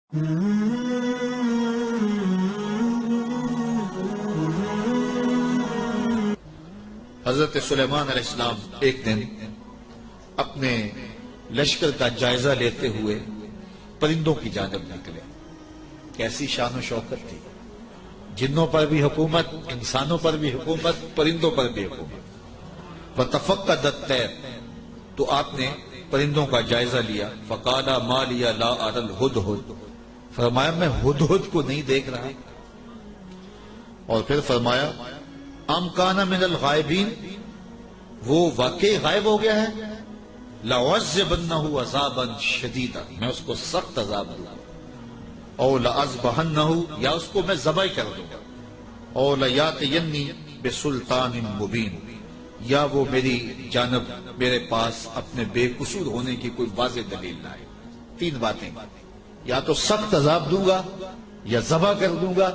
حضرت سلیمان علیہ السلام ایک دن اپنے لشکر کا جائزہ لیتے ہوئے پرندوں کی جانب نکلے۔ کیسی شان و شوکت تھی، جنوں پر بھی حکومت، انسانوں پر بھی حکومت، پرندوں پر بھی حکومت۔ وَتَفَقَّدَ الطَّيْرَ، تو آپ نے پرندوں کا جائزہ لیا۔ فَقَالَ مَا لِيَ لَا أَرَى الْهُدْهُدْ، فرمایا میں ہدہد کو نہیں دیکھ رہا۔ اور پھر فرمایا ام کان من الغائبین، وہ واقعی غائب ہو گیا ہے۔ لَأُعَذِّبَنَّهُ عَذَابًا شَدِيدًا، میں اس کو سخت عذاب دوں گا۔ او لَأَذْبَحَنَّهُ، یا اس کو میں ذبح کر دوں گا۔ او لَيَأْتِيَنِّي بِسُلْطَانٍ مُبِينٍ، یا وہ میری جانب میرے پاس اپنے بے قصور ہونے کی کوئی واضح دلیل نہ آئے۔ تین باتیں، یا تو سخت عذاب دوں گا، یا ذبح کر دوں گا،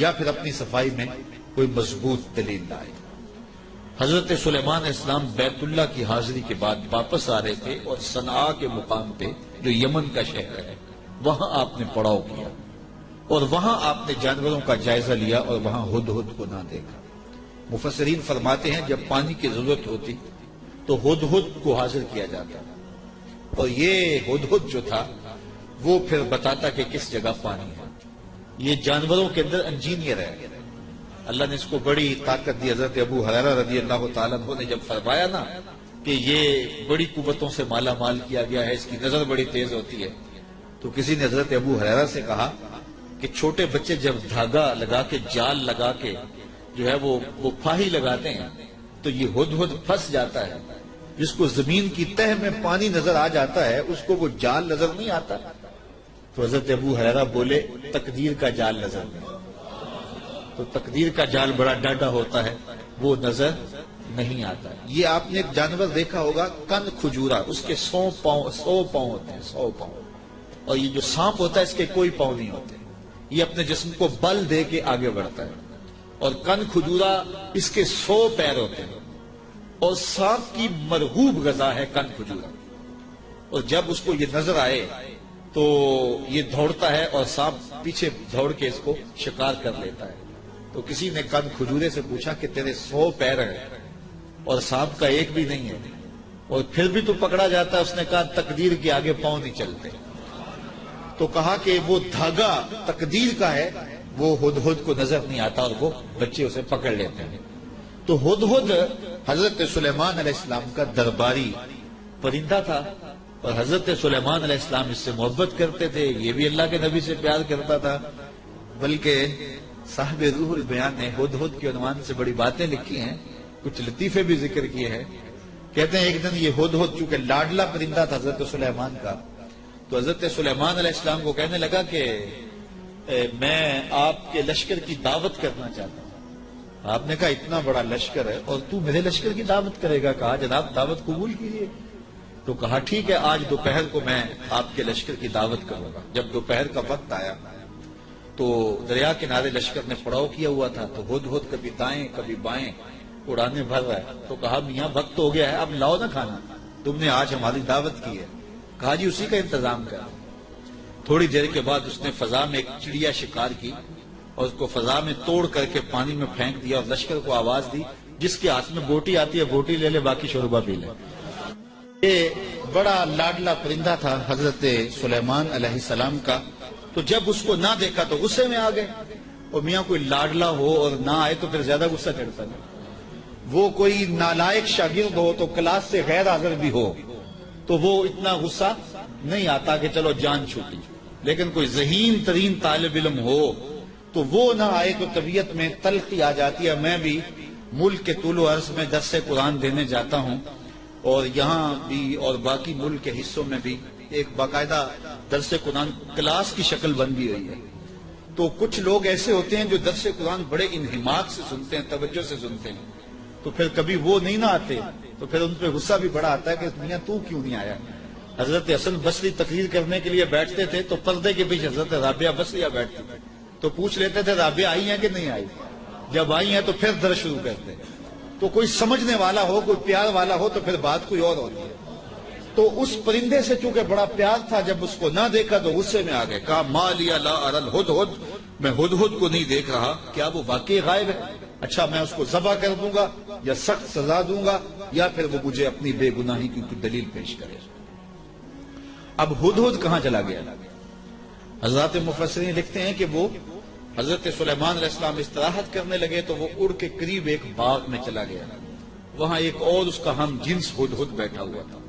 یا پھر اپنی صفائی میں کوئی مضبوط دلیل نہ آئے۔ حضرت سلیمان علیہ السلام بیت اللہ کی حاضری کے بعد واپس آ رہے تھے، اور صنعاء کے مقام پہ جو یمن کا شہر ہے وہاں آپ نے پڑاؤ کیا، اور وہاں آپ نے جانوروں کا جائزہ لیا، اور وہاں ہدہد کو نہ دیکھا۔ مفسرین فرماتے ہیں جب پانی کی ضرورت ہوتی تو ہدہد کو حاضر کیا جاتا، اور یہ ہدہد جو تھا وہ پھر بتاتا کہ کس جگہ پانی ہے۔ یہ جانوروں کے اندر انجینئر ہے، اللہ نے اس کو بڑی طاقت دی۔ حضرت ابو ہریرہ رضی اللہ تعالیٰ عنہ نے جب فرمایا نا کہ یہ بڑی قوتوں سے مالا مال کیا گیا ہے، اس کی نظر بڑی تیز ہوتی ہے، تو کسی نے حضرت ابو ہریرہ سے کہا کہ چھوٹے بچے جب دھاگا لگا کے، جال لگا کے جو ہے وہ پھاہی لگاتے ہیں تو یہ ہدہد پھنس جاتا ہے۔ جس کو زمین کی تہ میں پانی نظر آ جاتا ہے اس کو وہ جال نظر نہیں آتا۔ تو حضرت ابو ہریرہ بولے تقدیر کا جال نظر نہیں، تو تقدیر کا جال بڑا ڈاڈا ہوتا ہے، وہ نظر نہیں آتا۔ یہ آپ نے ایک جانور دیکھا ہوگا کن کھجورا، اس کے 100 پاؤں ہوتے ہیں، 100 پاؤں، اور یہ جو سانپ ہوتا ہے اس کے کوئی پاؤں نہیں ہوتے، یہ اپنے جسم کو بل دے کے آگے بڑھتا ہے۔ اور کن کھجورا اس کے 100 پیر ہوتے ہیں، اور سانپ کی مرغوب غذا ہے کن کھجورا، اور جب اس کو یہ نظر آئے تو یہ دوڑتا ہے، اور سانپ پیچھے دوڑ کے اس کو شکار کر لیتا ہے۔ تو کسی نے کن کھجورے سے پوچھا کہ تیرے 100 پیر ہیں اور سانپ کا ایک بھی نہیں ہے، اور پھر بھی تو پکڑا جاتا ہے؟ اس نے کہا تقدیر کے آگے پاؤں نہیں چلتے۔ تو کہا کہ وہ دھاگا تقدیر کا ہے، وہ ہدہد کو نظر نہیں آتا، اور وہ بچے اسے پکڑ لیتے ہیں۔ تو ہدہد حضرت سلیمان علیہ السلام کا درباری پرندہ تھا، اور حضرت سلیمان علیہ السلام اس سے محبت کرتے تھے، یہ بھی اللہ کے نبی سے پیار کرتا تھا۔ بلکہ صاحب روح البیان نے ہدہد کے عنوان سے بڑی باتیں لکھی ہیں، کچھ لطیفے بھی ذکر کیے ہیں۔ کہتے ہیں ایک دن یہ ہدہد چونکہ لاڈلا پرندہ تھا حضرت سلیمان کا، تو حضرت سلیمان علیہ السلام کو کہنے لگا کہ میں آپ کے لشکر کی دعوت کرنا چاہتا ہوں۔ آپ نے کہا اتنا بڑا لشکر ہے اور تو میرے لشکر کی دعوت کرے گا؟ کہا جناب دعوت قبول کیجیے۔ تو کہا ٹھیک ہے، آج دوپہر کو میں آپ کے لشکر کی دعوت کروں گا۔ جب دوپہر کا وقت آیا تو دریا کنارے لشکر نے پڑاؤ کیا ہوا تھا، تو ہدہد کبھی دائیں کبھی بائیں اڑانے بھر رہا ہے۔ تو کہا میاں وقت ہو گیا ہے، اب لاؤ نہ کھانا، تم نے آج ہماری دعوت کی ہے۔ کہا جی اسی کا انتظام کر۔ تھوڑی دیر کے بعد اس نے فضا میں ایک چڑیا شکار کی، اور اس کو فضا میں توڑ کر کے پانی میں پھینک دیا، اور لشکر کو آواز دی جس کے ہاتھ میں بوٹی آتی ہے بوٹی لے لے، باقی شوربہ پی لے۔ یہ بڑا لاڈلا پرندہ تھا حضرت سلیمان علیہ السلام کا۔ تو جب اس کو نہ دیکھا تو غصے میں آ گئے، اور میاں کوئی لاڈلا ہو اور نہ آئے تو پھر زیادہ غصہ چڑھتا ہے۔ وہ کوئی نالائق شاگرد ہو تو کلاس سے غیر حاضر بھی ہو تو وہ اتنا غصہ نہیں آتا کہ چلو جان چھوٹی، لیکن کوئی ذہین ترین طالب علم ہو تو وہ نہ آئے تو طبیعت میں تلخی آ جاتی ہے۔ میں بھی ملک کے طول و عرض میں درس قرآن دینے جاتا ہوں، اور یہاں بھی اور باقی ملک کے حصوں میں بھی ایک باقاعدہ درس قرآن کلاس کی شکل بن بھی ہوئی ہے۔ تو کچھ لوگ ایسے ہوتے ہیں جو درس قرآن بڑے انہماک سے سنتے ہیں، توجہ سے سنتے ہیں، تو پھر کبھی وہ نہیں نہ آتے تو پھر ان پہ غصہ بھی بڑا آتا ہے کہ میاں تو کیوں نہیں آیا۔ حضرت حسن بصری تقریر کرنے کے لیے بیٹھتے تھے تو پردے کے پیچھے حضرت رابعہ بصریہ بیٹھتی تھی، تو پوچھ لیتے تھے رابعہ آئی ہیں کہ نہیں آئی؟ جب آئی ہیں تو پھر درس شروع کرتے۔ تو کوئی سمجھنے والا ہو، کوئی پیار والا ہو تو پھر بات کوئی اور ہوتی ہے۔ تو اس پرندے سے چونکہ بڑا پیار تھا، جب اس کو نہ دیکھا تو غصے میں آ گئے، کہا ما لیا لا اری الہدہد، میں ہدہد کو نہیں دیکھ رہا، کیا وہ واقعی غائب ہے؟ اچھا میں اس کو ذبح کر دوں گا یا سخت سزا دوں گا، یا پھر وہ مجھے اپنی بے گناہی کی دلیل پیش کرے۔ اب ہدہد کہاں چلا گیا؟ حضرات مفسرین لکھتے ہیں کہ وہ حضرت سلیمان علیہ السلام استراحت کرنے لگے تو وہ اڑ کے قریب ایک باغ میں چلا گیا، وہاں ایک اور اس کا ہم جنس ہدہد بیٹھا ہوا تھا۔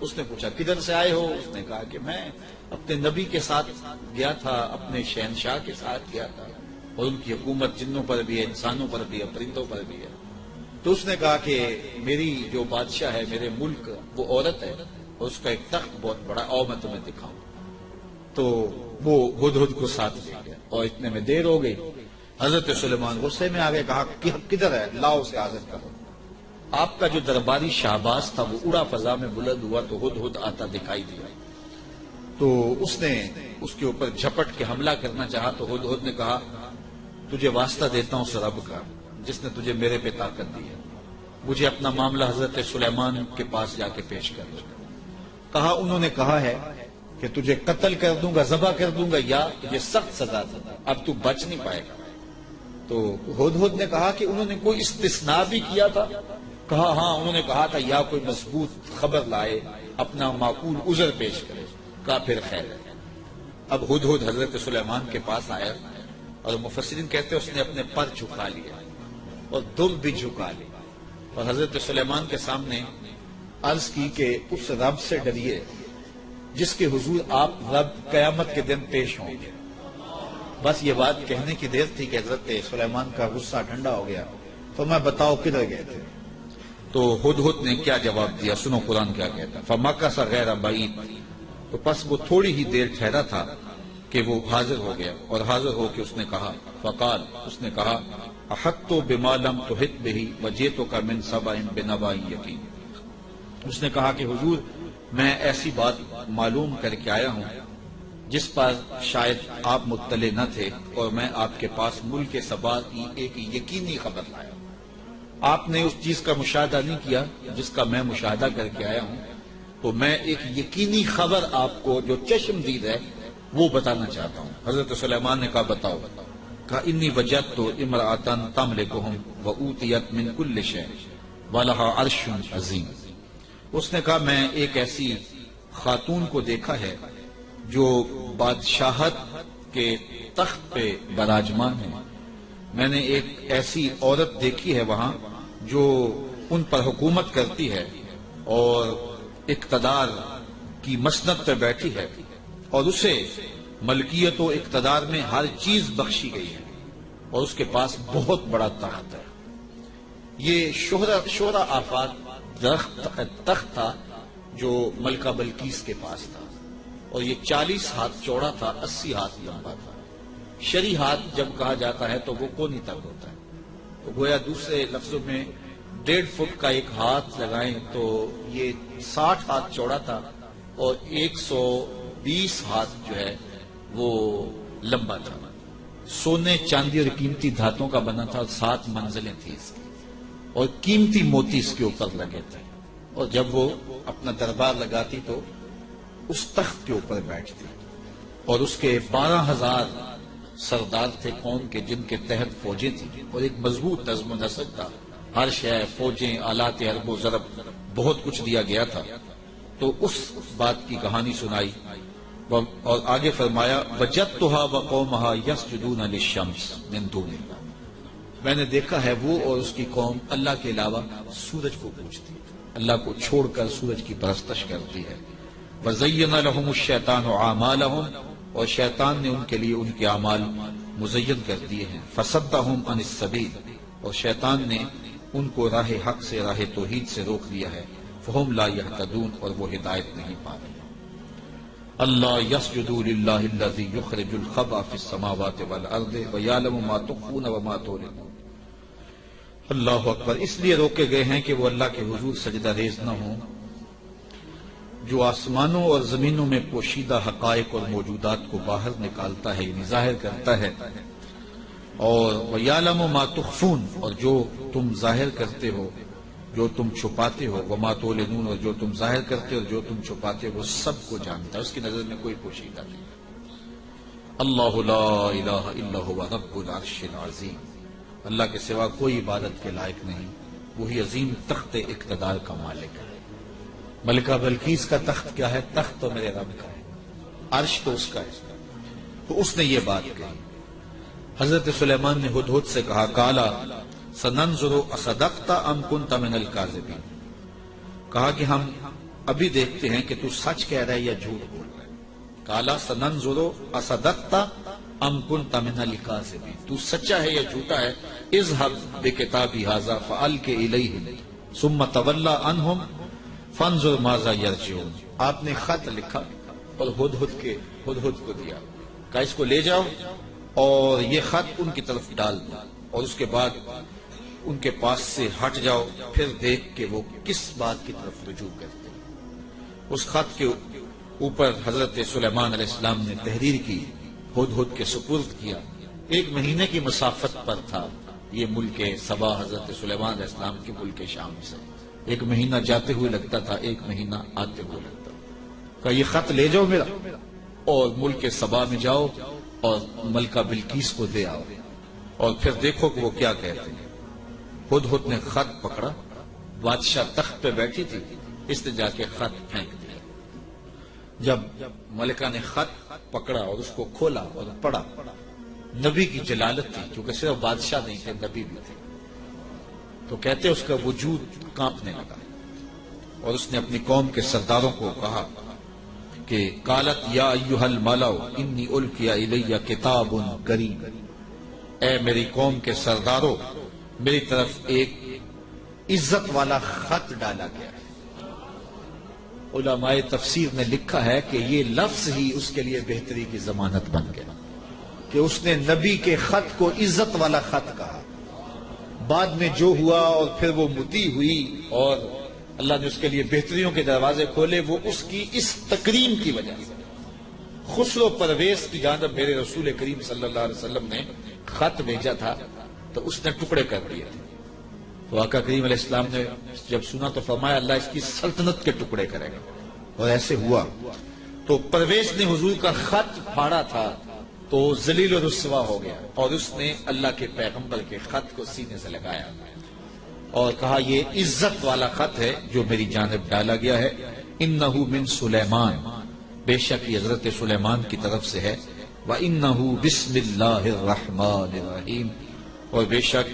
اس نے پوچھا کدھر سے آئے ہو؟ اس نے کہا کہ میں اپنے نبی کے ساتھ گیا تھا، اپنے شہنشاہ کے ساتھ گیا تھا، اور ان کی حکومت جنوں پر بھی ہے، انسانوں پر بھی ہے، پرندوں پر بھی ہے۔ تو اس نے کہا کہ میری جو بادشاہ ہے میرے ملک وہ عورت ہے، اور اس کا ایک تخت بہت بڑا، آؤ میں تمہیں دکھاؤں۔ تو وہ ہدہد کو ساتھ لے گیا، اور اتنے میں دیر ہو گئی۔ حضرت سلیمان غصے میں آ گئے، کہا کہ کدھر ہے؟ لاؤ اسے حاضر کرو۔ آپ کا جو درباری شہباز تھا وہ اڑا فضا میں بلند ہوا تو ہدہد آتا دکھائی دیا، تو اس نے اس کے اوپر جھپٹ کے حملہ کرنا چاہا، تو ہدہد نے کہا تجھے واسطہ دیتا ہوں اس رب کا جس نے تجھے میرے پہ طاقت دی ہے، مجھے اپنا معاملہ حضرت سلیمان کے پاس جا کے پیش کر دو۔ کہا انہوں نے کہا ہے کہ تجھے قتل کر دوں گا، ذبح کر دوں گا، یا تجھے سخت سزا دوں گا، اب تو بچ نہیں پائے گا۔ تو ہدہد نے کہا کہ انہوں نے کوئی استثناء بھی کیا تھا؟ کہا ہاں، انہوں نے کہا تھا یا کوئی مضبوط خبر لائے، اپنا معقول عذر پیش کرے۔ کہا پھر خیر ہے۔ اب ہدہد حضرت سلیمان کے پاس آیا، اور مفسرین کہتے ہیں اس نے اپنے پر جھکا لیا اور دل بھی جھکا لی، اور حضرت سلیمان کے سامنے عرض کی کہ اس رب سے ڈریے جس کے حضور آپ رب قیامت کے دن پیش ہوں گے۔ بس یہ بات کہنے کی دیر تھی کہ حضرت سلیمان کا غصہ ٹھنڈا ہو گیا۔ تو میں بتاؤ کدھر گئے تھے؟ تو ہدہد نے کیا جواب دیا، سنو قرآن کیا کہتا ہے، فَمَكَثَ غَيْرَ بَعِيدٍ، تو پس وہ تھوڑی ہی دیر ٹھہرا تھا کہ وہ حاضر ہو گیا، اور حاضر ہو کے اس نے کہا فقال، اس نے کہا احطت بما لم تحط به وجئتک من سبأ بنبأ یقین، اس نے کہا کہ حضور میں ایسی بات معلوم کر کے آیا ہوں جس پر شاید آپ مطلع نہ تھے، اور میں آپ کے پاس ملک سبا کی ایک یقینی خبر لایا۔ آپ نے اس چیز کا مشاہدہ نہیں کیا جس کا میں مشاہدہ کر کے آیا ہوں، تو میں ایک یقینی خبر آپ کو جو چشم دید ہے وہ بتانا چاہتا ہوں۔ حضرت سلیمان نے کہا بتاؤ۔ کہا انی وجدت امرأۃ تملکہم وأوتیت من کل شیء ولہا عرش عظیم، اس نے کہا میں ایک ایسی خاتون کو دیکھا ہے جو بادشاہت کے تخت پہ براجمان ہے، میں نے ایک ایسی عورت دیکھی ہے وہاں جو ان پر حکومت کرتی ہے اور اقتدار کی مسند پہ بیٹھی ہے، اور اسے ملکیت و اقتدار میں ہر چیز بخشی گئی ہے، اور اس کے پاس بہت بڑا تخت ہے۔ یہ شہرہ آفات تخت تھا جو ملکہ بلقیس کے پاس تھا، اور یہ 40 ہاتھ چوڑا تھا، 80 ہاتھ لمبا تھا۔ شرعی ہاتھ جب کہا جاتا ہے تو وہ کونی تک ہوتا ہے، تو گویا دوسرے لفظوں میں 1.5 فٹ کا ایک ہاتھ لگائیں تو یہ 60 ہاتھ چوڑا تھا، اور 120 ہاتھ جو ہے وہ لمبا تھا۔ سونے چاندی اور قیمتی دھاتوں کا بنا تھا، اور 7 منزلیں تھیں اس کی، اور قیمتی موتی اس کے اوپر لگے تھے، اور جب وہ اپنا دربار لگاتی تو اس تخت کے اوپر بیٹھتی، اور اس کے 12,000 سردار تھے قوم کے جن کے تحت فوجیں تھیں، اور ایک مضبوط نظم و نسق تھا، ہر شے، فوجیں، آلات حرب و ضرب، بہت کچھ دیا گیا تھا۔ تو اس بات کی کہانی سنائی، اور آگے فرمایا وجدتها وقومها يسجدون للشمس من دون اللہ، میں نے دیکھا ہے وہ اور اس کی قوم اللہ کے علاوہ سورج کو پوجتی، اللہ کو چھوڑ کر سورج کی پرستش کرتی ہے۔ وَزَيَّنَ لَهُمُ الشَّيْطَانُ أَعْمَالَهُمْ، اور شیطان نے ان کے لیے ان کے اعمال مزین کر دیے ہیں۔ فَصَدَّهُمْ عَنِ السَّبِيلِ، اور شیطان نے ان کو راہ حق سے، راہ توحید سے روک دیا ہے۔ فَهُمْ لَا يَهْتَدُونَ، اور وہ ہدایت نہیں پاتے۔ اللہ يَسْجُدُوا لِلَّهِ الَّذِي يُخْرِجُ الْخَبْءَ فِي السَّمَاوَاتِ وَالْأَرْضِ وَيَعْلَمُ مَا تُخْفُونَ وَمَا تُعْلِنُونَ۔ اللہ اکبر، اس لیے روکے گئے ہیں کہ وہ اللہ کے حضور سجدہ ریز نہ ہوں، جو آسمانوں اور زمینوں میں پوشیدہ حقائق اور موجودات کو باہر نکالتا ہے، یعنی ظاہر کرتا ہے، اور وَيَعْلَمُ مَا تُخْفُونَ، اور جو تم ظاہر کرتے ہو، جو تم چھپاتے ہو، وما تعلنون، اور جو تم ظاہر کرتے ہو، جو تم چھپاتے ہو، وہ سب کو جانتا ہے، اس کی نظر میں کوئی پوشیدہ نہیں۔ اللہ لا الہ الا هو رب العرش العظیم، اللہ کے سوا کوئی عبادت کے لائق نہیں، وہی عظیم تخت اقتدار کا مالک ہے۔ ملکہ بلقیس کا تخت کیا ہے؟ تخت تو میرے رب کا ہے، عرش تو اس کا ہے، تو اس نے یہ بات کہی۔ حضرت سلیمان نے ہدہد سے کہا کالا سننظر اصدقت ام کنت من الکاذبین، کہا کہ ہم ابھی دیکھتے ہیں کہ تو سچ کہہ رہا ہے یا جھوٹ بول رہا ہے۔ کالا سننظر اصدقت ام کنت من الکاذبین، تو سچا ہے یا جھوٹا ہے، اذهب بکتابی ھذا فالق الیہم ثم تولى عنہم فانظر ماذا یرجعون۔ آپ نے خط لکھا اور ہدہد کو دیا، کہا اس کو لے جاؤ اور یہ خط ان کی طرف ڈال دو، اور اس کے بعد ان کے پاس سے ہٹ جاؤ، پھر دیکھ کہ وہ کس بات کی طرف رجوع کرتے ہیں۔ اس خط کے اوپر حضرت سلیمان علیہ السلام نے تحریر کی، ہدہد کے سپرد کیا۔ 1 مہینے کی مسافت پر تھا یہ ملک سبا حضرت سلیمان علیہ السلام کے ملک شام سے، 1 مہینہ جاتے ہوئے لگتا تھا، 1 مہینہ آتے ہوئے لگتا تھا۔ کہا یہ خط لے جاؤ میرا اور ملک سبا میں جاؤ اور ملکہ بلقیس کو دے آؤ، اور پھر دیکھو کہ وہ کیا کہتے ہیں۔ ہدہد نے خط پکڑا، بادشاہ تخت پہ بیٹھی تھی، اس نے جا کے خط پھینک دیا۔ جب ملکہ نے خط پکڑا اور اس کو کھولا اور پڑھا، نبی کی جلالت تھی، کیونکہ صرف بادشاہ نہیں تھے، نبی بھی تھے، تو کہتے اس کا وجود کانپنے لگا، اور اس نے اپنی قوم کے سرداروں کو کہا کہ قالت یا ایھا الملأ انی القی الی کتاب کریم، اے میری قوم کے سرداروں، میری طرف ایک عزت والا خط ڈالا گیا ہے۔ علماء تفسیر نے لکھا ہے کہ یہ لفظ ہی اس کے لیے بہتری کی ضمانت بن گیا کہ اس نے نبی کے خط کو عزت والا خط کہا۔ بعد میں جو ہوا اور پھر وہ متی ہوئی اور اللہ نے اس کے لیے بہتریوں کے دروازے کھولے، وہ اس کی اس تکریم کی وجہ سے۔ خسرو پرویز کی جانب میرے رسول کریم صلی اللہ علیہ وسلم نے خط بھیجا تھا تو اس نے ٹکڑے کر دیے تھے، تو آقا کریم علیہ السلام نے جب سنا تو فرمایا اللہ اس کی سلطنت کے ٹکڑے کرے گا، اور ایسے ہوا۔ تو پرویز نے حضور کا خط پھاڑا تھا تو ذلیل و رسوا ہو گیا، اور اس نے اللہ کے پیغمبر کے خط کو سینے سے لگایا اور کہا یہ عزت والا خط ہے جو میری جانب ڈالا گیا ہے، انہ من سلیمان، بے شک یہ حضرت سلیمان کی طرف سے ہے، وَإِنَّهُ بِسْمِ اللَّهِ الرَّحْمَٰنِ الرَّحِيمِ، اور بے شک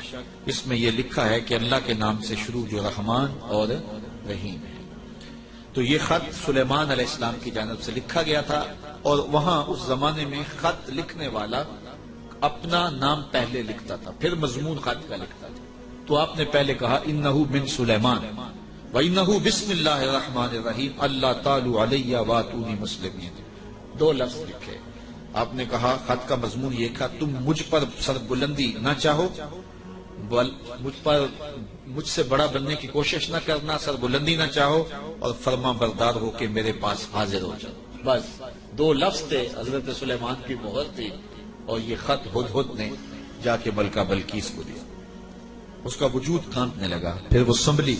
اس میں یہ لکھا ہے کہ اللہ کے نام سے شروع جو رحمان اور رحیم ہے۔ تو یہ خط سلیمان علیہ السلام کی جانب سے لکھا گیا تھا، اور وہاں اس زمانے میں خط لکھنے والا اپنا نام پہلے لکھتا تھا، پھر مضمون خط کا لکھتا تھا، تو آپ نے پہلے کہا انہ من سلیمان وانہ بسم اللہ الرحمن الرحیم اللہ تعالی علیہ واتونی مسلمین، 2 لفظ لکھے۔ آپ نے کہا خط کا مضمون یہ تھا تم مجھ پر سر بلندی نہ چاہو، مجھ سے بڑا بننے کی کوشش نہ کرنا، سر بلندی نہ چاہو، اور فرما بردار ہو کے میرے پاس حاضر ہو جاؤ۔ بس 2 لفظ تھے، حضرت سلیمان کی مہر تھی، اور یہ خط ہدہد نے جا کے ملکہ بلقیس کو دیا۔ اس کا وجود کانپنے لگا، پھر وہ سنبھلی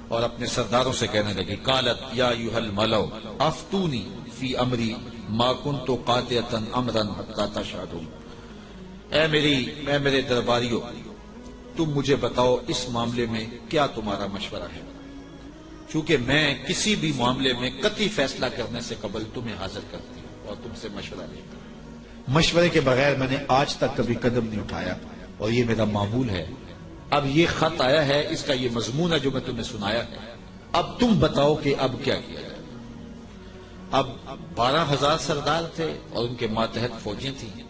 اور اپنے سرداروں سے کہنے لگی قالت یا ایھا الملأ افتونی فی امری ما کنت قاطعۃ امرا حتی تشہدون، اے میرے درباریوں، تم مجھے بتاؤ اس معاملے میں کیا تمہارا مشورہ ہے، چونکہ میں کسی بھی معاملے میں قطعی فیصلہ کرنے سے قبل تمہیں حاضر کرتی ہوں اور تم سے مشورہ لیتی ہوں۔ مشورے کے بغیر میں نے آج تک کبھی قدم نہیں اٹھایا، اور یہ میرا معمول ہے۔ اب یہ خط آیا ہے، اس کا یہ مضمون ہے جو میں تمہیں سنایا ہے، اب تم بتاؤ کہ اب کیا کیا جائے۔ اب 12,000 سردار تھے اور ان کے ماتحت فوجیں تھیں۔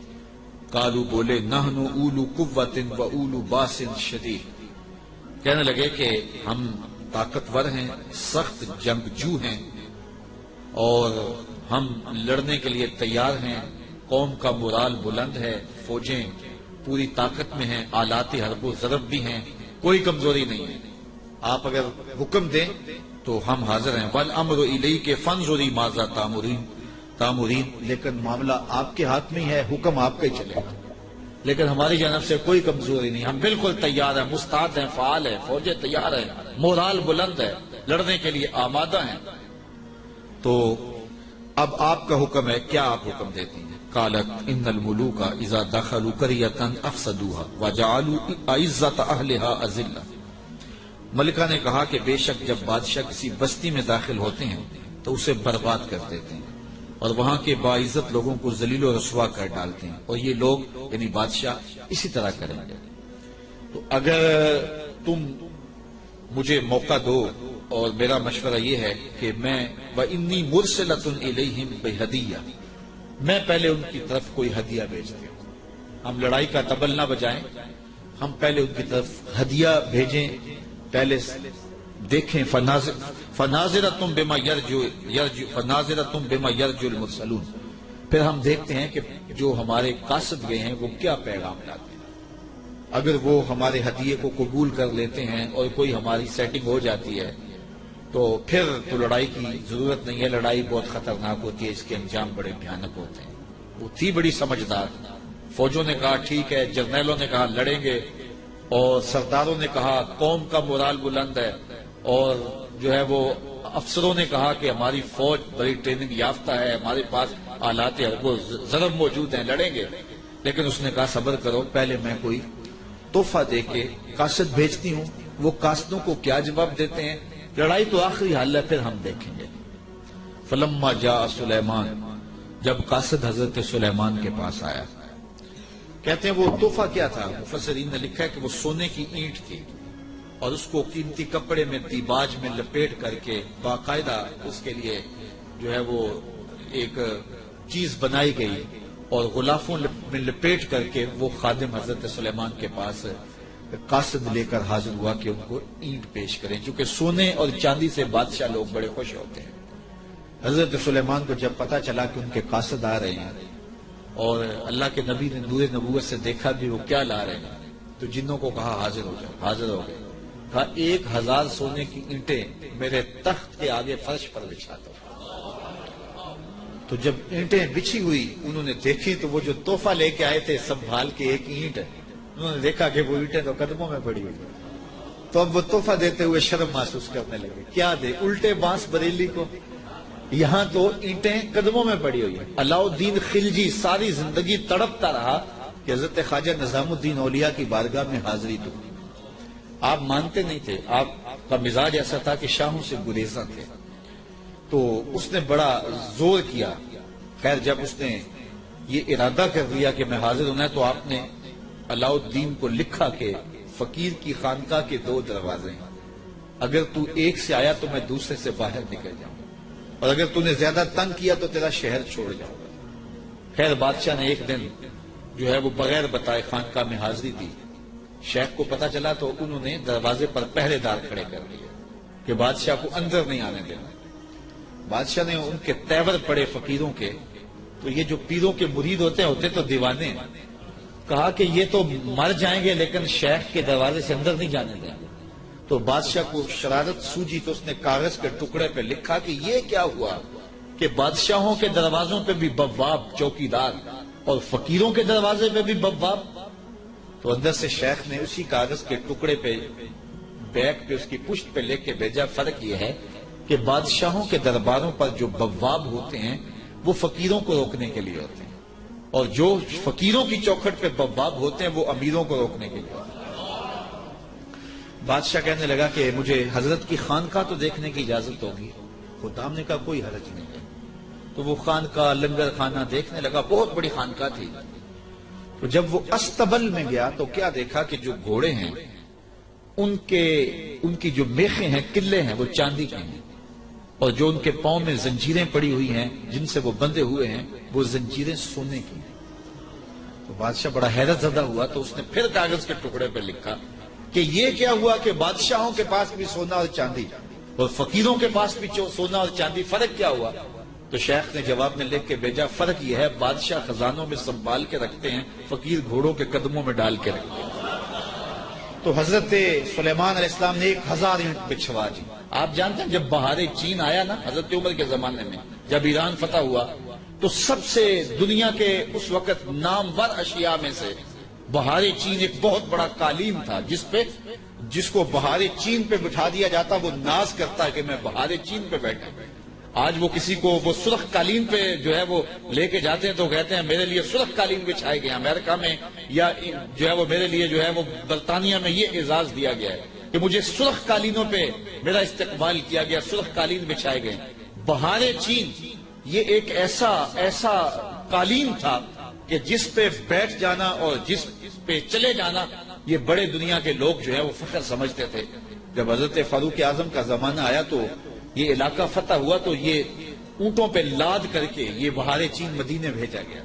قالو بولے نحن اولو قوت و اولو باس شدید، کہنے لگے کہ ہم طاقتور ہیں، سخت جنگجو ہیں، اور ہم لڑنے کے لیے تیار ہیں، قوم کا مورال بلند ہے، فوجیں پوری طاقت میں ہیں، آلات حرب و ضرب بھی ہیں، کوئی کمزوری نہیں ہے، آپ اگر حکم دیں تو ہم حاضر ہیں۔ والامر الیک فانظری ماذا تامرین، لیکن معاملہ آپ کے ہاتھ میں ہی ہے، حکم آپ کا ہی چلے گا، لیکن ہماری جانب سے کوئی کمزوری نہیں، ہم بالکل تیار ہیں، مستعد ہیں، فعال ہیں، فوجیں تیار ہیں، مورال بلند ہے، لڑنے کے لیے آمادہ ہیں۔ تو اب آپ کا حکم ہے، کیا آپ حکم دیتی ہیں؟ قالت ان الملوک اذا دخلوا قریۃ افسدوها وجعلوا اعزۃ اہلها اذلہ۔ ملکہ نے کہا کہ بے شک جب بادشاہ کسی بستی میں داخل ہوتے ہیں تو اسے برباد کر دیتے ہیں اور وہاں کے باعزت لوگوں کو ذلیل و رسوا کر ڈالتے ہیں، اور یہ لوگ یعنی بادشاہ اسی طرح کریں گے۔ تو اگر تم مجھے موقع دو، اور میرا مشورہ یہ ہے کہ میں وَإِنِّي مُرْسِلَةٌ إِلَيْهِمْ بِهَدِيَّةٍ، میں پہلے ان کی طرف کوئی ہدیہ بھیجتے ہیں۔ ہم لڑائی کا طبل نہ بجائیں، ہم پہلے ان کی طرف ہدیہ بھیجیں، پہلے دیکھیں فَنَاظِرَةٌ بِمَا يَرْجُو الْمُرْسَلُونَ، پھر ہم دیکھتے ہیں کہ جو ہمارے قاصد گئے ہیں وہ کیا پیغام لاتے ہیں۔ اگر وہ ہمارے ہدیے کو قبول کر لیتے ہیں اور کوئی ہماری سیٹنگ ہو جاتی ہے تو پھر تو لڑائی کی ضرورت نہیں ہے، لڑائی بہت خطرناک ہوتی ہے، اس کے انجام بڑے بھیانک ہوتے ہیں۔ وہ تھی بڑی سمجھدار، فوجوں نے کہا ٹھیک ہے، جرنیلوں نے کہا لڑیں گے، اور سرداروں نے کہا قوم کا مورال بلند ہے، اور جو ہے وہ افسروں نے کہا کہ ہماری فوج بڑی ٹریننگ یافتہ ہے، ہمارے پاس آلات وہ ضرب موجود ہیں، لڑیں گے۔ لیکن اس نے کہا صبر کرو، پہلے میں کوئی تحفہ دے کے قاصد بھیجتی ہوں، وہ قاصدوں کو کیا جواب دیتے ہیں، لڑائی تو آخری حل ہے، پھر ہم دیکھیں گے۔ فلما جاء سلیمان، جب قاصد حضرت سلیمان کے پاس آیا، کہتے ہیں وہ تحفہ کیا تھا؟ مفسرین نے لکھا ہے کہ وہ سونے کی اینٹ تھی، اور اس کو قیمتی کپڑے میں دیباج میں لپیٹ کر کے باقاعدہ اس کے لیے جو ہے وہ ایک چیز بنائی گئی، اور غلافوں میں لپیٹ کر کے وہ خادم حضرت سلیمان کے پاس قاصد لے کر حاضر ہوا کہ ان کو اینٹ پیش کریں، چونکہ سونے اور چاندی سے بادشاہ لوگ بڑے خوش ہوتے ہیں۔ حضرت سلیمان کو جب پتا چلا کہ ان کے قاصد آ رہے ہیں، اور اللہ کے نبی نے نور نبوت سے دیکھا بھی وہ کیا لا رہے ہیں، تو جنوں کو کہا حاضر ہو جاؤ، حاضر ہو گئے۔ کہا 1000 سونے کی اینٹیں میرے تخت کے آگے فرش پر بچھا دو۔ تو جب اینٹیں بچھی ہوئی انہوں نے دیکھی تو وہ جو تحفہ لے کے آئے تھے سنبھال کے ایک اینٹ، انہوں نے دیکھا کہ وہ اینٹیں تو قدموں میں پڑی ہوئی، تو اب وہ تحفہ دیتے ہوئے شرم محسوس کرنے لگے، کیا دے الٹے بانس بریلی کو، یہاں تو اینٹیں قدموں میں پڑی ہوئی ہیں۔ علاء الدین خلجی ساری زندگی تڑپتا رہا کہ حضرت خواجہ نظام الدین اولیاء کی بارگاہ میں حاضری دوں۔ آپ مانتے نہیں تھے، آپ کا مزاج ایسا تھا کہ شاہوں سے گریزاں تھے، تو اس نے بڑا زور کیا۔ خیر جب اس نے یہ ارادہ کر دیا کہ میں حاضر ہونا ہے، تو آپ نے علاء الدین کو لکھا کہ فقیر کی خانقاہ کے 2 دروازے ہیں، اگر تو ایک سے آیا تو میں دوسرے سے باہر نکل جاؤں گا، اور اگر تو نے زیادہ تنگ کیا تو تیرا شہر چھوڑ جاؤں گا۔ خیر بادشاہ نے ایک دن جو ہے وہ بغیر بتائے خانقاہ میں حاضری دی۔ شیخ کو پتا چلا تو انہوں نے دروازے پر پہرے دار کھڑے کر دیے کہ بادشاہ کو اندر نہیں آنے دینا۔ بادشاہ نے ان کے تیور پڑے فقیروں کے، تو یہ جو پیروں کے مرید ہوتے تو دیوانے ہیں، کہا کہ یہ تو مر جائیں گے لیکن شیخ کے دروازے سے اندر نہیں جانے دیں گے۔ تو بادشاہ کو شرارت سوجی تو اس نے کاغذ کے ٹکڑے پہ لکھا کہ یہ کیا ہوا کہ بادشاہوں کے دروازوں پہ بھی بواب چوکیدار اور فقیروں کے دروازے پہ بھی بواب۔ تو اندر سے شیخ نے اسی کاغذ کے ٹکڑے پہ بیک پہ اس کی پشت پہ لکھ کے بھیجا، فرق یہ ہے کہ بادشاہوں کے درباروں پر جو بواب ہوتے ہیں وہ فقیروں کو روکنے کے لیے ہوتے ہیں، اور جو فقیروں کی چوکھٹ پہ بواب ہوتے ہیں وہ امیروں کو روکنے کے لیے ہوتے ہیں۔ بادشاہ کہنے لگا کہ مجھے حضرت کی خانقاہ تو دیکھنے کی اجازت ہوگی۔ خدام نے کہا کوئی حرج نہیں ہے۔ تو وہ خانقاہ لنگر خانہ دیکھنے لگا، بہت بڑی خانقاہ تھی۔ تو جب وہ استبل میں گیا تو کیا دیکھا کہ جو گھوڑے ہیں ان کی جو میخیں ہیں، قلعے ہیں، وہ چاندی کے ہیں، اور جو ان کے پاؤں میں زنجیریں پڑی ہوئی ہیں جن سے وہ بندھے ہوئے ہیں وہ زنجیریں سونے کی ہیں۔ تو بادشاہ بڑا حیرت زدہ ہوا، تو اس نے پھر کاغذ کے ٹکڑے پہ لکھا کہ یہ کیا ہوا کہ بادشاہوں کے پاس بھی سونا اور چاندی اور فقیروں کے پاس بھی سونا اور چاندی، فرق کیا ہوا؟ تو شیخ نے جواب میں لکھ کے بھیجا، فرق یہ ہے بادشاہ خزانوں میں سنبھال کے رکھتے ہیں، فقیر گھوڑوں کے قدموں میں ڈال کے رکھتے ہیں۔ تو حضرت سلیمان علیہ السلام نے 1000 اینٹ بچھوا دی۔ آپ جانتے ہیں جب بہار چین آیا نا حضرت عمر کے زمانے میں، جب ایران فتح ہوا تو سب سے دنیا کے اس وقت نامور اشیاء میں سے بہار چین ایک بہت بڑا قالین تھا جس کو بہار چین پہ بٹھا دیا جاتا، وہ ناز کرتا کہ میں بہار چین پہ بیٹھا۔ آج وہ کسی کو وہ سرخ قالین پہ جو ہے وہ لے کے جاتے ہیں تو کہتے ہیں میرے لیے سرخ قالین بچھائے گئے، امریکہ میں یا جو ہے وہ میرے لیے جو ہے وہ برطانیہ میں یہ اعزاز دیا گیا ہے کہ مجھے سرخ قالینوں پہ میرا استقبال کیا گیا، سرخ قالین بچھائے گئے۔ بہار چین یہ ایک ایسا قالین تھا کہ جس پہ بیٹھ جانا اور جس پہ چلے جانا یہ بڑے دنیا کے لوگ جو ہے وہ فخر سمجھتے تھے۔ جب حضرت فاروق اعظم کا زمانہ آیا تو یہ علاقہ فتح ہوا تو یہ اونٹوں پہ لاد کر کے یہ بہار چین مدینے بھیجا گیا۔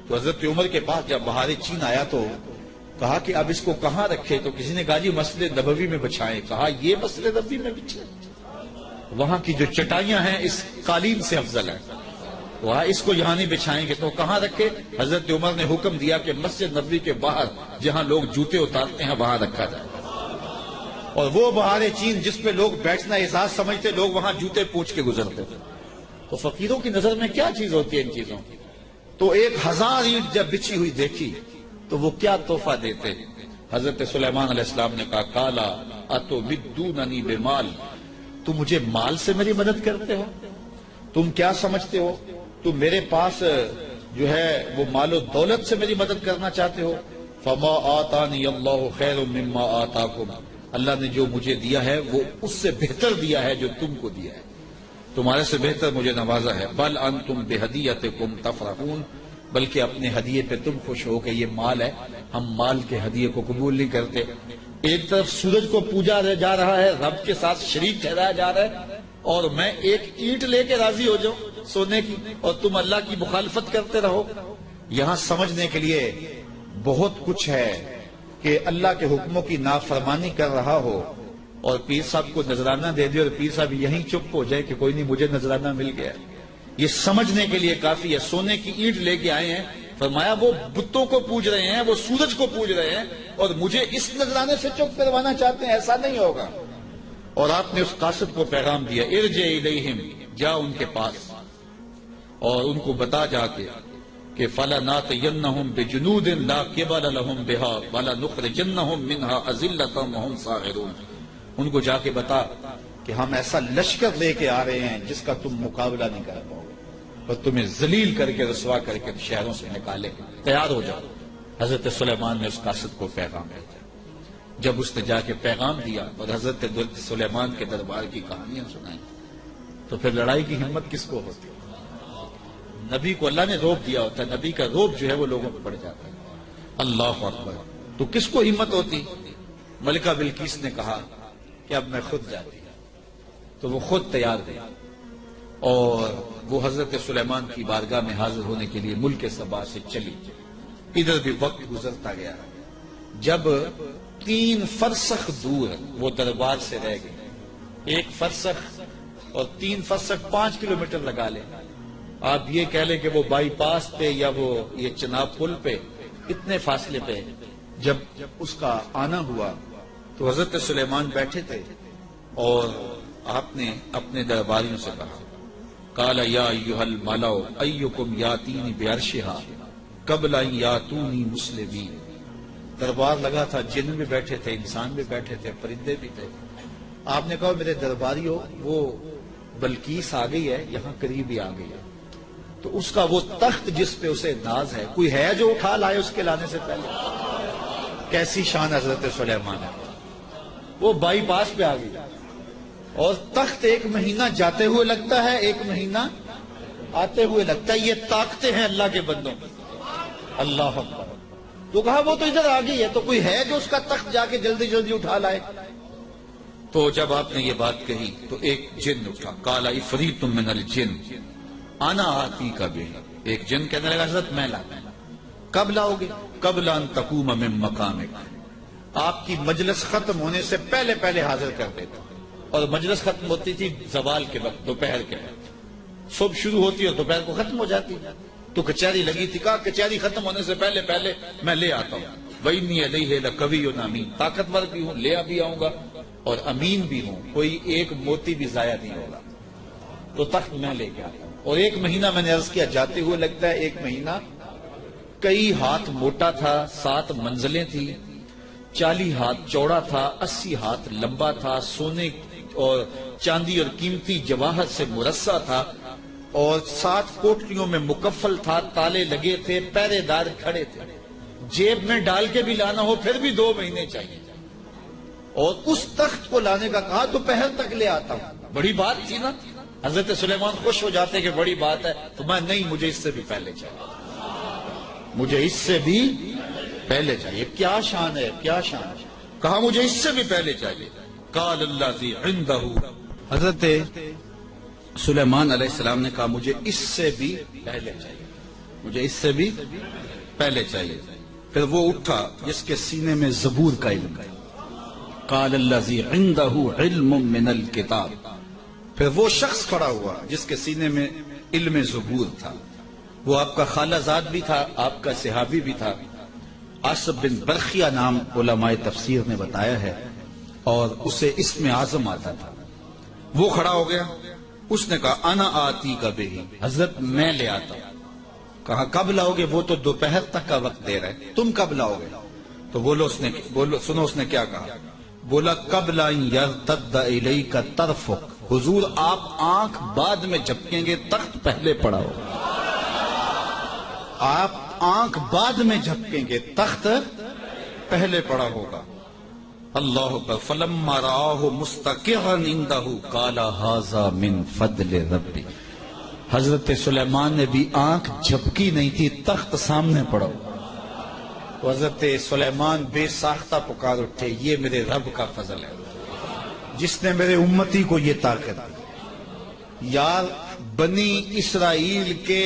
تو حضرت عمر کے پاس جب بہار چین آیا تو کہا کہ اب اس کو کہاں رکھے؟ تو کسی نے کہا جی مسجد نبوی میں بچھائیں۔ کہا یہ مسجد نبوی میں بچھائیں، وہاں کی جو چٹائیاں ہیں اس قالین سے افضل ہیں، وہاں اس کو یہاں نہیں بچھائیں گے۔ تو کہاں رکھے؟ حضرت عمر نے حکم دیا کہ مسجد نبوی کے باہر جہاں لوگ جوتے اتارتے ہیں وہاں رکھا جائے۔ اور وہ بہار چین جس پہ لوگ بیٹھنا اعزاز سمجھتے، لوگ وہاں جوتے پوچھ کے گزرتے تھے۔ تو فقیروں کی نظر میں کیا چیز ہوتی ہے ان چیزوں کی؟ تو 1000 اینٹ جب بچھی ہوئی دیکھی تو وہ کیا تحفہ دیتے؟ حضرت سلیمان علیہ السلام نے کہا کالا اتمدوننی بمال، تم مجھے مال سے میری مدد کرتے ہو؟ تم کیا سمجھتے ہو؟ تم میرے پاس جو ہے وہ مال و دولت سے میری مدد کرنا چاہتے ہو؟ فما آتانی اللہ خیر مما آتاکم، اللہ نے جو مجھے دیا ہے وہ اس سے بہتر دیا ہے جو تم کو دیا ہے، تمہارے سے بہتر مجھے نوازا ہے۔ بل انتم بہدیتکم تفرحون، بلکہ اپنے ہدیے پہ تم خوش ہو کہ یہ مال ہے، ہم مال کے ہدیے کو قبول نہیں کرتے۔ ایک طرف سورج کو پوجا جا رہا ہے، رب کے ساتھ شریک ٹھہرایا جا رہا ہے، اور میں ایک اینٹ لے کے راضی ہو جاؤں سونے کی، اور تم اللہ کی مخالفت کرتے رہو۔ یہاں سمجھنے کے لیے بہت کچھ ہے کہ اللہ کے حکموں کی نافرمانی کر رہا ہو اور پیر صاحب کو نذرانہ دے دے اور پیر صاحب یہیں چپ ہو جائے کہ کوئی نہیں مجھے نذرانہ مل گیا، یہ سمجھنے کے لیے کافی ہے۔ سونے کی اینٹ لے کے آئے ہیں، فرمایا وہ بتوں کو پوج رہے ہیں، وہ سورج کو پوج رہے ہیں، اور مجھے اس نذرانے سے چپ کروانا چاہتے ہیں، ایسا نہیں ہوگا۔ اور آپ نے اس قاصد کو پیغام دیا ارجع الیہم، جا ان کے پاس اور ان کو بتا جا کے کہ فَلَنَاتِيَنَّهُمْ بِجُنُودٍ لَا قِبَلَ لَهُمْ بِهَا وَلَنُخْرِجَنَّهُمْ مِنْهَا أَذِلَّةً وَهُمْ صَاغِرُونَ، ان کو جا کے بتا کہ ہم ایسا لشکر لے کے آ رہے ہیں جس کا تم مقابلہ نہیں کر پاؤ گے اور تمہیں ذلیل کر کے رسوا کر کے شہروں سے نکالے، تیار ہو جاؤ۔ حضرت سلیمان نے اس قاصد کو پیغام بھیجا۔ جب اس نے جا کے پیغام دیا اور حضرت سلیمان کے دربار کی کہانیاں سنائیں تو پھر لڑائی کی ہمت کس کو ہوتی؟ نبی کو اللہ نے روب دیا ہوتا ہے، نبی کا روب جو ہے وہ لوگوں پہ پڑ جاتا ہے۔ اللہ اکبر، تو کس کو ہمت ہوتی؟ ملکہ بلقیس نے کہا کہ اب میں خود جاتی ہوں، تو وہ خود تیار گئی اور وہ حضرت سلیمان کی بارگاہ میں حاضر ہونے کے لیے ملک سبا سے چلی۔ ادھر بھی وقت گزرتا گیا، جب 3 فرسخ دور وہ دربار سے رہ گئے، 1 فرسخ اور 3 فرسخ 5 کلومیٹر لگا لیں، آپ یہ کہہ لیں کہ وہ بائی پاس پہ یا وہ یہ چناب پل پہ اتنے فاصلے پہ جب اس کا آنا ہوا تو حضرت سلیمان بیٹھے تھے اور آپ نے اپنے درباریوں سے کہا قال یا ایھا الملأ ایکم یاتینی بعرشھا قبل ان یاتونی مسلمین۔ دربار لگا تھا، جن بھی بیٹھے تھے، انسان بھی بیٹھے تھے، پرندے بھی تھے۔ آپ نے کہا میرے درباریوں وہ بلقیس آ گئی ہے، یہاں قریب ہی آ گئی ہے، تو اس کا وہ تخت جس پہ اسے ناز ہے کوئی ہے جو اٹھا لائے اس کے لانے سے پہلے؟ کیسی شان حضرت سلیمان ہے، وہ بائی پاس پہ آ گئی اور تخت 1 مہینہ جاتے ہوئے لگتا ہے، 1 مہینہ آتے ہوئے لگتا ہے۔ یہ طاقتیں ہیں اللہ کے بندوں، اللہ اکبر۔ تو کہا وہ تو ادھر آ گئی ہے، تو کوئی ہے جو اس کا تخت جا کے جلدی جلدی اٹھا لائے؟ تو جب آپ نے یہ بات کہی تو ایک جن اٹھا، قال عفریت من الجن انا آتیک بہ، ایک جن کہنے لگا حضرت میں لاتا ہوں۔ کب لاؤ گے؟ قبل ان تقوم من مقامک، آپ کی مجلس ختم ہونے سے پہلے پہلے حاضر کر دیتا، اور مجلس ختم ہوتی تھی زوال کے وقت، دوپہر کے وقت، صبح شروع ہوتی اور دوپہر کو ختم ہو جاتی، تو کچہری لگی تھی، کہا کچہری ختم ہونے سے پہلے پہلے میں لے آتا ہوں۔ وَإِنِّي عَلَيْهِ لَقَوِيٌّ أَمِينٌ، طاقتور بھی ہوں، لے بھی آؤں گا اور امین بھی ہوں، کوئی ایک موتی بھی ضائع نہیں ہوگا، تو تخت میں لے کے آتا ہوں۔ اور 1 مہینہ میں نے عرض کیا جاتے ہوئے لگتا ہے، 1 مہینہ کئی ہاتھ موٹا تھا، 7 منزلیں تھی، 40 ہاتھ چوڑا تھا، 80 ہاتھ لمبا تھا، سونے اور چاندی اور قیمتی جواہر سے مرصع تھا، اور 7 کوٹریوں میں مکفل تھا، تالے لگے تھے، پہرے دار کھڑے تھے، جیب میں ڈال کے بھی لانا ہو پھر بھی 2 مہینے چاہیے، اور اس تخت کو لانے کا کہا دوپہر تک لے آتا ہوں۔ بڑی بات تھی نا، حضرت سلیمان خوش ہو جاتے کہ بڑی بات ہے، تو میں نہیں، مجھے اس سے بھی پہلے چاہیے، مجھے اس سے بھی پہلے چاہیے۔ کیا شان ہے، کیا شان ہے، کہا مجھے اس سے بھی پہلے چاہیے۔ قال الذی عنده، حضرت سلیمان علیہ السلام نے کہا مجھے اس سے بھی پہلے چاہیے، مجھے اس سے بھی پہلے چاہیے۔ پھر وہ اٹھا جس کے سینے میں زبور کا علم ہے، قال الذی عنده علم من الکتاب، پھر وہ شخص کھڑا ہوا جس کے سینے میں علم زبور تھا، وہ آپ کا خالہ زاد بھی تھا، آپ کا صحابی بھی تھا، عاصب بن برخیہ نام علماء تفسیر نے بتایا ہے، اور اسے اسم اعظم آتا تھا۔ وہ کھڑا ہو گیا، اس نے کہا انا آتی کا بہی، حضرت میں لے آتا ہوں۔ کہا کب لاؤ گے؟ وہ تو دوپہر تک کا وقت دے رہے، تم کب لاؤ گے؟ تو سنو اس نے کیا کہا، بولا قبل ان یرتد الیک طرفک، حضور آپ آنکھ بعد میں جھپکیں گے، تخت پہلے پڑا ہوگا، آپ آنکھ بعد میں جھپکیں گے، تخت پہلے پڑا ہوگا۔ اللہ اکبر۔ فلما رآہ مستقرا عنده قال ھذا من فضل ربی، حضرت سلیمان نے بھی آنکھ جھپکی نہیں تھی، تخت سامنے پڑا ہوا، تو حضرت سلیمان بے ساختہ پکار اٹھے، یہ میرے رب کا فضل ہے جس نے میرے امتی کو یہ طاقت دی۔ یار بنی اسرائیل کے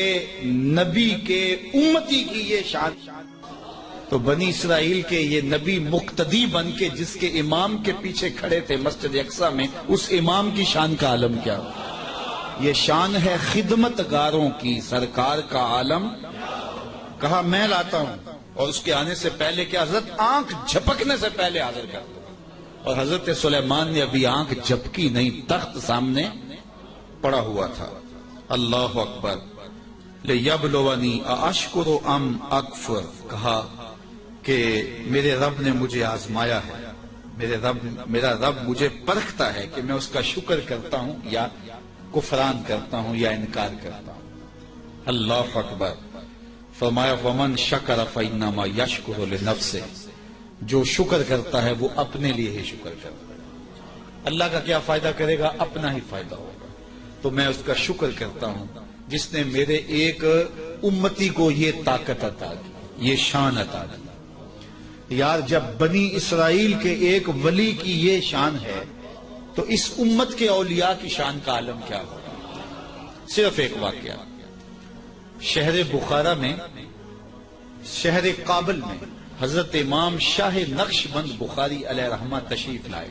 نبی کے امتی کی یہ شان، تو بنی اسرائیل کے یہ نبی مقتدی بن کے جس کے امام کے پیچھے کھڑے تھے مسجد اقصی میں، اس امام کی شان کا عالم کیا ہو؟ یہ شان ہے خدمت گاروں کی، سرکار کا عالم۔ کہا میں لاتا ہوں، اور اس کے آنے سے پہلے کیا حضرت آنکھ جھپکنے سے پہلے حاضر کر دو، اور حضرت سلیمان نے ابھی آنکھ جھپکی نہیں، تخت سامنے پڑا ہوا تھا۔ اللہ اکبر۔ لیبلونی ااشکر ام اکفر، کہا کہ میرے رب نے مجھے آزمایا ہے، میرا رب مجھے پرکھتا ہے کہ میں اس کا شکر کرتا ہوں یا کفران کرتا ہوں یا انکار کرتا ہوں۔ اللہ اکبر۔ فرمایا ومن شکر فانما یشکر لنفسہ، جو شکر کرتا ہے وہ اپنے لیے ہی شکر کرتا ہے، اللہ کا کیا فائدہ کرے گا؟ اپنا ہی فائدہ ہوگا۔ تو میں اس کا شکر کرتا ہوں جس نے میرے ایک امتی کو یہ طاقت عطا کی، یہ شان عطا کی۔ یار جب بنی اسرائیل کے ایک ولی کی یہ شان ہے تو اس امت کے اولیاء کی شان کا عالم کیا ہوگا؟ صرف ایک واقعہ، شہر بخارا میں، شہر کابل میں حضرت امام شاہ نقش بند بخاری علیہ رحمہ تشریف لائے،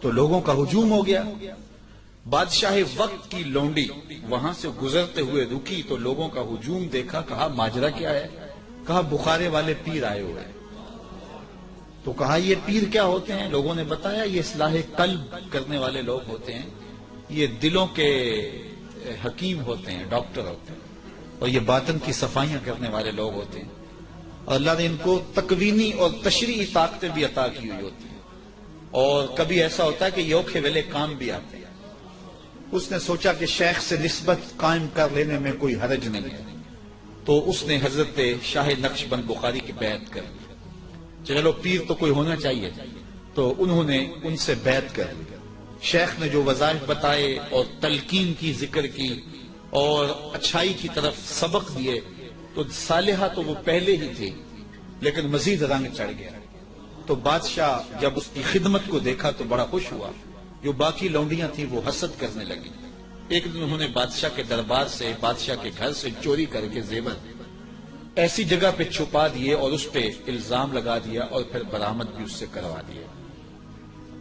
تو لوگوں کا ہجوم ہو گیا۔ بادشاہ وقت کی لونڈی وہاں سے گزرتے ہوئے رکی تو لوگوں کا ہجوم دیکھا، کہا ماجرا کیا ہے؟ کہا بخارے والے پیر آئے ہوئے ہیں۔ تو کہا یہ پیر کیا ہوتے ہیں؟ لوگوں نے بتایا یہ اصلاح قلب کرنے والے لوگ ہوتے ہیں، یہ دلوں کے حکیم ہوتے ہیں، ڈاکٹر ہوتے ہیں، اور یہ باطن کی صفائیاں کرنے والے لوگ ہوتے ہیں، اور اللہ نے ان کو تکوینی اور تشریعی طاقتیں بھی عطا کی ہوئی ہوتی ہیں، اور کبھی ایسا ہوتا ہے کہ یہ اوکھے ویلے کام بھی آتے ہیں۔ اس نے سوچا کہ شیخ سے نسبت قائم کر لینے میں کوئی حرج نہیں ہے، تو اس نے حضرت شاہ نقش بند بخاری کی بیعت کر لی۔ چلو پیر تو کوئی ہونا چاہیے، تو انہوں نے ان سے بیعت کر لی۔ شیخ نے جو وظائف بتائے اور تلقین کی، ذکر کی اور اچھائی کی طرف سبق دیے، تو صالحہ تو وہ پہلے ہی تھی لیکن مزید رنگ چڑھ گیا۔ تو بادشاہ جب اس کی خدمت کو دیکھا تو بڑا خوش ہوا، جو باقی لونڈیاں تھیں وہ حسد کرنے لگی۔ ایک دن انہوں نے بادشاہ کے دربار سے، بادشاہ کے گھر سے چوری کر کے زیور ایسی جگہ پہ چھپا دیے اور اس پہ الزام لگا دیا، اور پھر برآمد بھی اس سے کروا دیا۔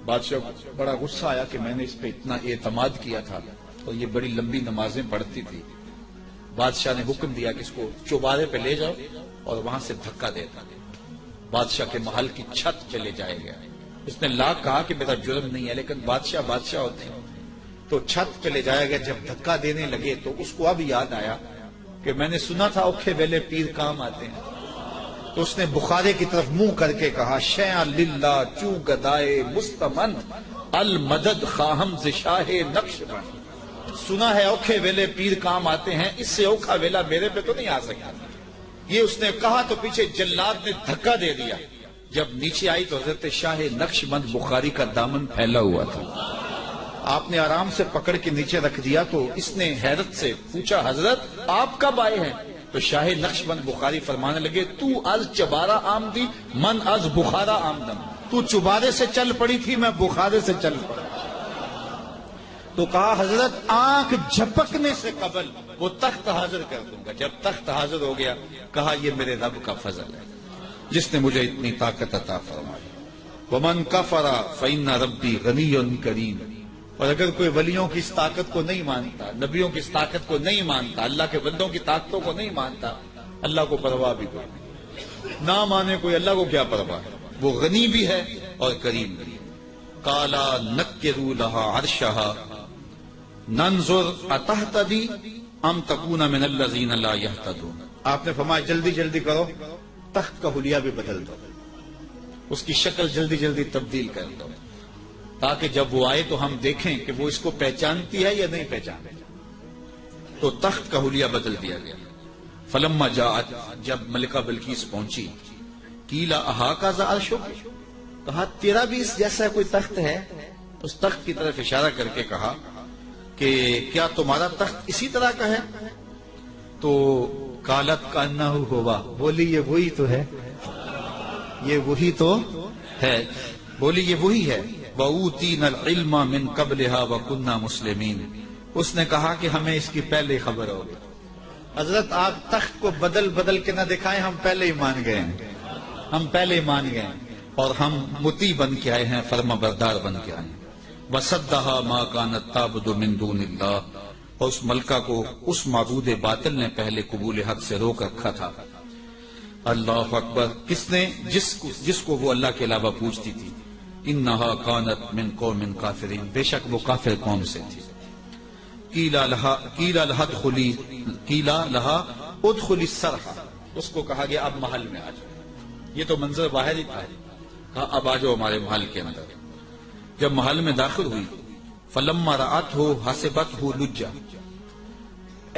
بادشاہ کو بڑا غصہ آیا کہ میں نے اس پہ اتنا اعتماد کیا تھا، اور یہ بڑی لمبی نمازیں پڑھتی تھی۔ بادشاہ نے حکم دیا کہ اس کو چوبارے پہ لے جاؤ اور وہاں سے دھکا دیتا۔ بادشاہ کے محل کی چھت چلے جائے گا۔ اس نے لاکھ کہا کہ میرا جرم نہیں ہے، لیکن بادشاہ ہوتے ہیں، تو چھت پہ لے جایا گیا۔ جب دھکا دینے لگے تو اس کو اب یاد آیا کہ میں نے سنا تھا اوکھے ویلے پیر کام آتے ہیں. تو اس نے بخارے کی طرف منہ کر کے کہا شیعہ للہ چوں گدائے مستمن المدد خواہم ز شاہ نقش بند. سنا ہے اوکھے ویلے پیر کام آتے ہیں، اس سے اوکھا ویلا میرے پہ تو نہیں آ سکتا. یہ اس نے کہا تو پیچھے جلاد نے دھکا دے دیا. جب نیچے آئی تو حضرت شاہ نقش بند بخاری کا دامن پھیلا ہوا تھا. آپ نے آرام سے پکڑ کے نیچے رکھ دیا تو اس نے حیرت سے پوچھا حضرت آپ کب آئے ہیں؟ تو شاہ نقش بند بخاری فرمانے لگے تو از چبارہ آمدی من از بخارا آمدم. تو چبارے سے چل پڑی تھی، میں بخارے سے چل پڑا. تو کہا حضرت آنکھ جھپکنے سے قبل وہ تخت حاضر کر دوں گا. جب تخت حاضر ہو گیا کہا یہ میرے رب کا فضل ہے جس نے مجھے اتنی طاقت عطا فرمائی. ومن کفر فإن ربی غنی کریم. اور اگر کوئی ولیوں کی اس طاقت کو نہیں مانتا، نبیوں کی اس طاقت کو نہیں مانتا، اللہ کے بندوں کی طاقتوں کو نہیں مانتا، اللہ کو پرواہ بھی کوئی نہیں. نہ مانے کوئی اللہ کو کیا پرواہ ہے، وہ غنی بھی ہے اور کریم بھی ہے. کالا نکروا لها عرشها ننظر اتہتدی ام تکون من الذین لا یہتدون. آپ نے فرمایا جلدی جلدی کرو، تخت کا حلیہ بھی بدل دو، اس کی شکل جلدی جلدی تبدیل کر دو تاکہ جب وہ آئے تو ہم دیکھیں کہ وہ اس کو پہچانتی ہے یا نہیں پہچانتی. تو تخت کا حلیہ بدل دیا گیا. فلما جاءت، جب ملکہ بلقیس پہنچی، قیل اہٰذا عرشک، کہا تیرا بھی اس جیسا کوئی تخت ہے؟ اس تخت کی طرف اشارہ کر کے کہا کہ کیا تمہارا تخت اسی طرح کا ہے؟ تو قالت کانہ ہوا، بولی یہ وہی تو ہے، یہ وہی تو ہے، بولی یہ وہی ہے. وَأُوتِينَا الْعِلْمَ مِنْ قَبْلِهَا وَكُنَّا مُسْلِمِينَ. اس نے کہا کہ ہمیں اس کی پہلے خبر ہوگی. حضرت آپ تخت کو بدل بدل کے نہ دکھائیں، ہم پہلے ہی مان گئے ہیں، ہم پہلے ہی مان گئے ہیں اور ہم مطیع بن کے آئے ہیں، فرما بردار بن کے آئے ہیں. وَصَدَّهَا مَا كَانَتْ تَعْبُدُ مِن دُونِ اللَّهِ. اور اس ملکہ کو اس معبود باطل نے پہلے قبول حق سے روک رکھا تھا. اللہ اکبر. کس نے؟ جس کو وہ اللہ کے علاوہ پوچھتی تھی. انہا کانت من قوم کافرین، بے شک وہ کافر قوم سے تھی. قیل لہا ادخلی السرح، اس کو کہا گیا اب محل میں آ جاؤ. یہ تو منظر باہر ہی تھا، کہا اب آ جاؤ ہمارے محل کے اندر. جب محل میں داخل ہوئی فلما رأتہ حسبتہ لجا،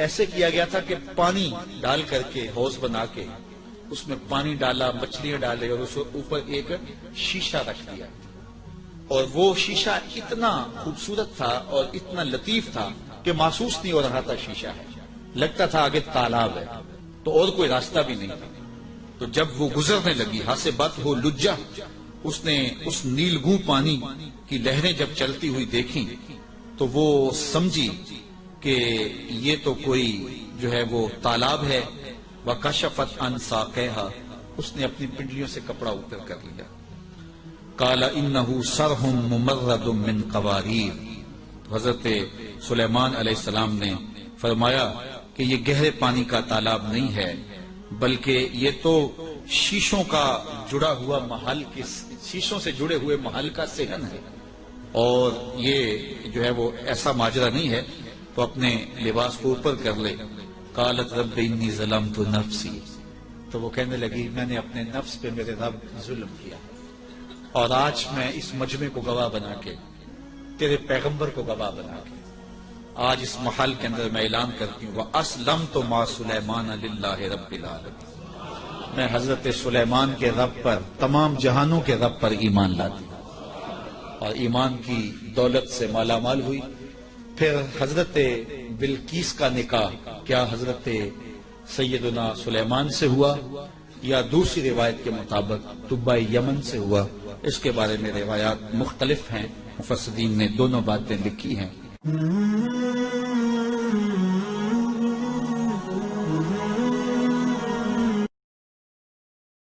ایسے کیا گیا تھا کہ پانی ڈال کر کے حوض بنا کے اس میں پانی ڈالا، مچھلیاں ڈالے اور اس اوپر ایک شیشہ رکھ دیا. اور وہ شیشہ اتنا خوبصورت تھا اور اتنا لطیف تھا کہ محسوس نہیں ہو رہا تھا شیشہ ہے، لگتا تھا آگے تالاب ہے تو اور کوئی راستہ بھی نہیں تھا. تو جب وہ گزرنے لگی حسبتہ لجا، اس نے اس نیلگوں پانی کی لہریں جب چلتی ہوئی دیکھی تو وہ سمجھی کہ یہ تو کوئی جو ہے وہ تالاب ہے. وَكَشَفَتْ عَنْ سَاقَيْهَا، اس نے اپنی پنڈلیوں سے کپڑا اوپر کر لیا. قَالَ إِنَّهُ صَرْحٌ مُمَرَّدٌ مِّن قَوَارِيرَ. تو حضرت سلیمان علیہ السلام نے فرمایا کہ یہ گہرے پانی کا تالاب نہیں ہے بلکہ یہ تو شیشوں کا جڑا ہوا محل کے، شیشوں سے جڑے ہوئے محل کا صحن ہے. اور یہ جو ہے وہ ایسا ماجرا نہیں ہے تو اپنے لباس کو اوپر کر لے. قالت رب انی ظلمت نفسی، تو وہ کہنے لگی میں نے اپنے نفس پہ میرے رب ظلم کیا اور آج میں اس مجمع کو گواہ بنا کے، تیرے پیغمبر کو گواہ بنا کے آج اس محل کے اندر میں اعلان کرتی ہوں وَأَسْلَمْتُ مَعَ سُلَيْمَانَ لِلَّهِ رَبِّ الْعَالَمِينَ. میں حضرت سلیمان کے رب پر، تمام جہانوں کے رب پر ایمان لاتی ہوں اور ایمان کی دولت سے مالا مال ہوئی. پھر حضرت بلقیس کا نکاح کیا حضرت سیدنا سلیمان سے ہوا یا دوسری روایت کے مطابق طبع یمن سے ہوا؟ اس کے بارے میں روایات مختلف ہیں، مفسرین نے دونوں باتیں لکھی ہیں.